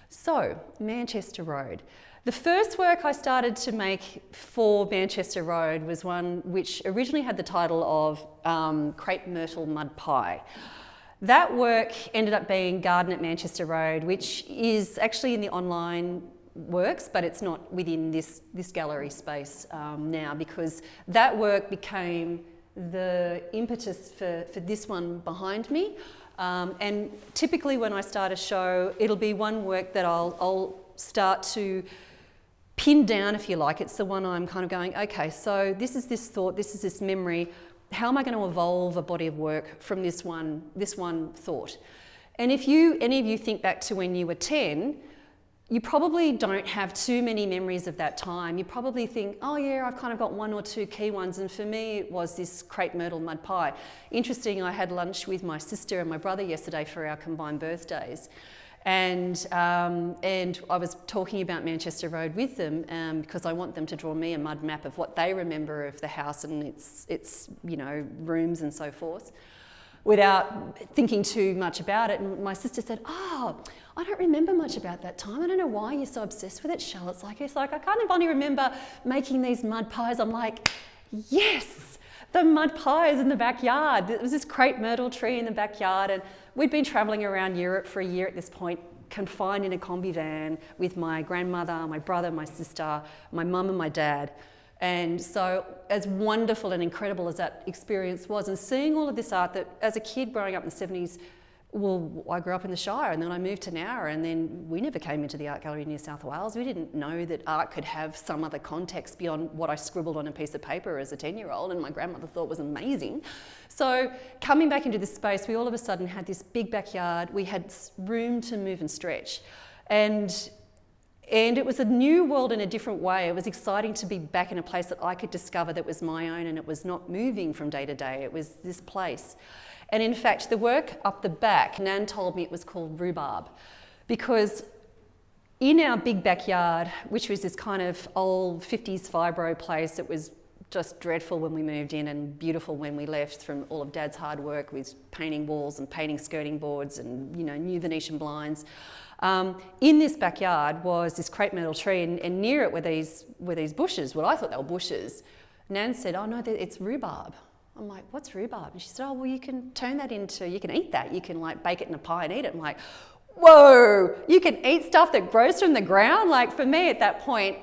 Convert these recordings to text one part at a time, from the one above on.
So, Manchester Road. The first work I started to make for Manchester Road was one which originally had the title of Crepe Myrtle Mud Pie. That work ended up being Garden at Manchester Road, which is actually in the online works, but it's not within this gallery space now, because that work became the impetus for this one behind me. And typically when I start a show, it'll be one work that I'll start to pin down, if you like. It's the one I'm kind of going, okay, so this is this thought, this is this memory. How am I going to evolve a body of work from this one thought? And if any of you think back to when you were 10, you probably don't have too many memories of that time. You probably think, oh yeah, I've kind of got one or two key ones. And for me, it was this crepe myrtle mud pie. Interesting, I had lunch with my sister and my brother yesterday for our combined birthdays. And I was talking about Manchester Road with them because I want them to draw me a mud map of what they remember of the house and its rooms and so forth, without thinking too much about it. And my sister said, oh, I don't remember much about that time. I don't know why you're so obsessed with it, Shell. It's like I kind of only remember making these mud pies. I'm like, yes, the mud pies in the backyard. There was this crepe myrtle tree in the backyard, and we'd been travelling around Europe for a year at this point, confined in a combi van with my grandmother, my brother, my sister, my mum and my dad. And so as wonderful and incredible as that experience was, and seeing all of this art that as a kid growing up in the 70s, well, I grew up in the Shire and then I moved to Nowra, and then we never came into the art gallery in New South Wales. We didn't know that art could have some other context beyond what I scribbled on a piece of paper as a 10-year-old, and my grandmother thought was amazing. So coming back into this space, we all of a sudden had this big backyard. We had room to move and stretch. And it was a new world in a different way. It was exciting to be back in a place that I could discover that was my own, and it was not moving from day to day. It was this place. And in fact, the work up the back, Nan told me it was called Rhubarb, because in our big backyard, which was this kind of old 50s fibro place that was just dreadful when we moved in and beautiful when we left from all of Dad's hard work with painting walls and painting skirting boards and new Venetian blinds. In this backyard was this crepe myrtle tree, and near it were these bushes. Well, I thought they were bushes. Nan said, oh no, it's rhubarb. I'm like, what's rhubarb? And she said, oh, well, you can turn that into, you can eat that. You can like bake it in a pie and eat it. I'm like, whoa, you can eat stuff that grows from the ground? Like for me at that point,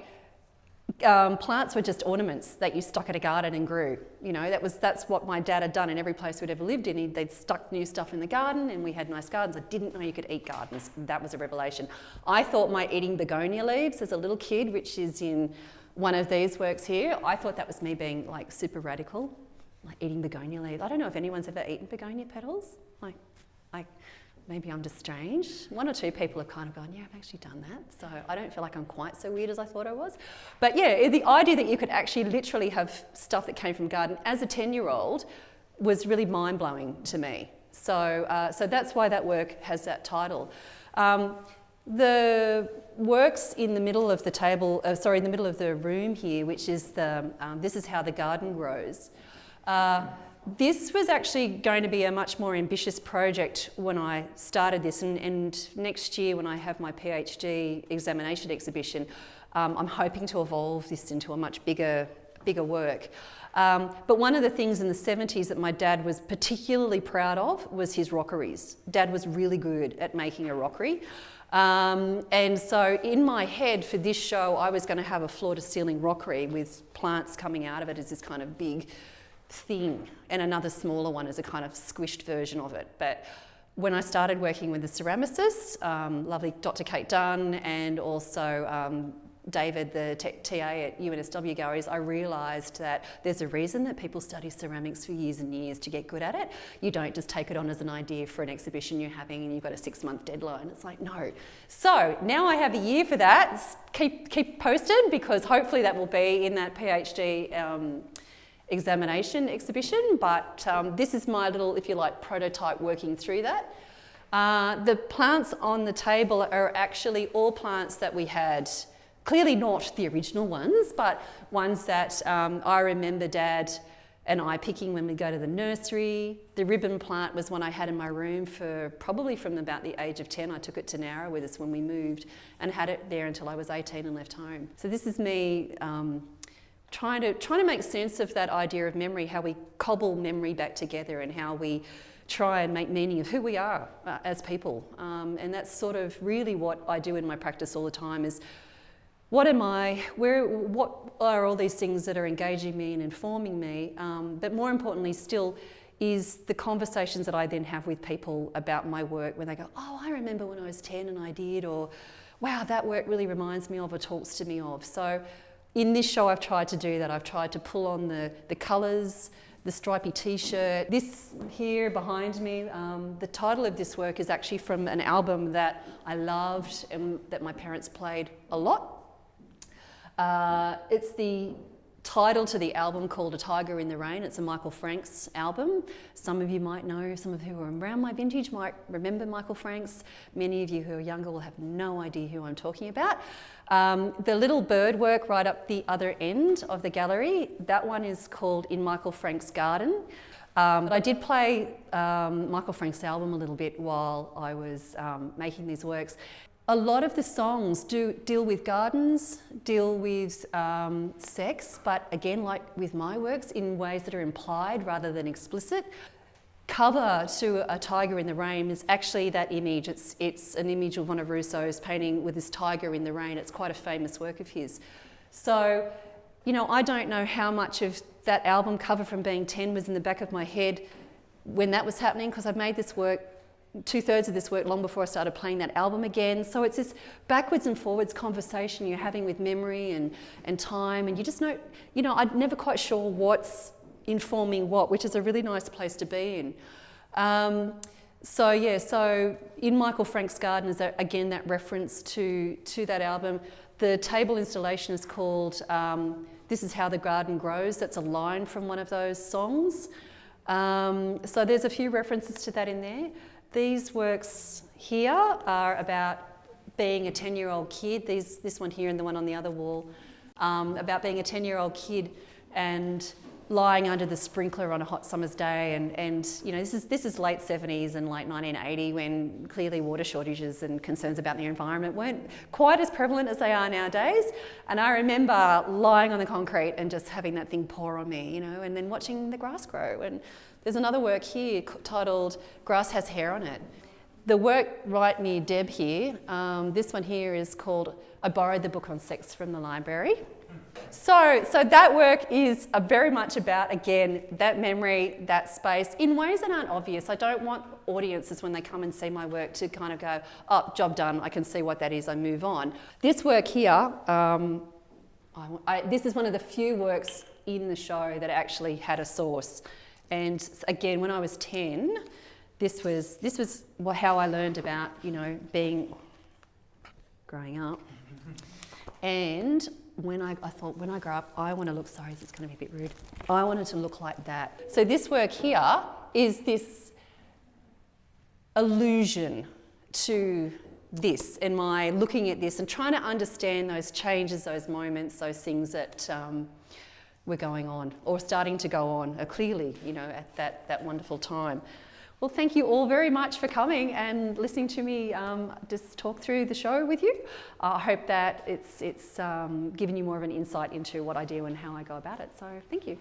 plants were just ornaments that you stuck at a garden and grew. That's what my dad had done in every place we'd ever lived in. They'd stuck new stuff in the garden, and we had nice gardens. I didn't know you could eat gardens. That was a revelation. I thought my eating begonia leaves as a little kid, which is in one of these works here, I thought that was me being like super radical, like eating begonia leaves. I don't know if anyone's ever eaten begonia petals. Like maybe I'm just strange. One or two people have kind of gone, yeah, I've actually done that. So I don't feel like I'm quite so weird as I thought I was. But yeah, the idea that you could actually literally have stuff that came from garden as a 10-year-old was really mind-blowing to me. So that's why that work has that title. The works in the middle of the table, in the middle of the room here, which is this is how the garden grows. This was actually going to be a much more ambitious project when I started this, and next year when I have my PhD examination exhibition, I'm hoping to evolve this into a much bigger work. But one of the things in the 70s that my dad was particularly proud of was his rockeries. Dad was really good at making a rockery. And so in my head for this show, I was going to have a floor-to-ceiling rockery with plants coming out of it as this kind of big thing, and another smaller one as a kind of squished version of it. But when I started working with the ceramicists, lovely Dr. Kate Dunn, and also David, the TA at UNSW Galleries, I realised that there's a reason that people study ceramics for years and years to get good at it. You don't just take it on as an idea for an exhibition you're having and you've got a 6-month deadline. It's like, no. So now I have a year for that. Keep posted, because hopefully that will be in that PhD examination exhibition, but this is my little, if you like, prototype working through that. The plants on the table are actually all plants that we had, clearly not the original ones, but ones that I remember Dad an eye picking when we go to the nursery. The ribbon plant was one I had in my room for probably from about the age of 10. I took it to Nowra with us when we moved and had it there until I was 18 and left home. So this is me trying to make sense of that idea of memory, how we cobble memory back together and how we try and make meaning of who we are as people. And that's sort of really what I do in my practice all the time is, what am I, what are all these things that are engaging me and informing me? But more importantly still is the conversations that I then have with people about my work when they go, oh, I remember when I was 10 and I did, or wow, that work really reminds me of or talks to me of. So in this show I've tried to do that. I've tried to pull on the colours, the stripy t-shirt. This here behind me, the title of this work is actually from an album that I loved and that my parents played a lot. It's the title to the album called A Tiger in the Rain. It's a Michael Franks album. Some of you might know, some of you who are around my vintage might remember Michael Franks. Many of you who are younger will have no idea who I'm talking about. The little bird work right up the other end of the gallery, that one is called In Michael Franks' Garden. But I did play Michael Franks' album a little bit while I was making these works. A lot of the songs do deal with gardens, deal with sex, but again, like with my works, in ways that are implied rather than explicit. Cover to A Tiger in the Rain is actually that image. It's an image of one of Rousseau's painting with this tiger in the rain. It's quite a famous work of his. So, you know, I don't know how much of that album cover from being 10 was in the back of my head when that was happening, because I've made this work, 2/3 of this work, long before I started playing that album again. So it's this backwards and forwards conversation you're having with memory and time, and you just know, you know, I'm never quite sure what's informing what, which is a really nice place to be in. So yeah, so in Michael Franks' Garden is that, again, that reference to that album. The table installation is called This Is How the Garden Grows. That's a line from one of those songs. So there's a few references to that in there. These works here are about being a 10-year-old kid. This one here and the one on the other wall, about being a 10-year-old kid and lying under the sprinkler on a hot summer's day, and you know, this is late 70s and late 1980, when clearly water shortages and concerns about the environment weren't quite as prevalent as they are nowadays. And I remember lying on the concrete and just having that thing pour on me, you know, and then watching the grass grow. And there's another work here titled Grass Has Hair on It. The work right near Deb here, this one here is called I Borrowed the Book on Sex from the Library. So that work is very much about, again, that memory, that space, in ways that aren't obvious. I don't want audiences, when they come and see my work, to kind of go, oh, job done, I can see what that is, I move on. This work here, this is one of the few works in the show that actually had a source. And again, when I was 10, this was how I learned about, you know, growing up. And when I thought, when I grow up, I want to look, sorry, this is going to be a bit rude. I wanted to look like that. So this work here is this allusion to this, and my looking at this and trying to understand those changes, those moments, those things that were going on or starting to go on clearly, you know, at that wonderful time. Well, thank you all very much for coming and listening to me just talk through the show with you. I hope that it's given you more of an insight into what I do and how I go about it. So thank you.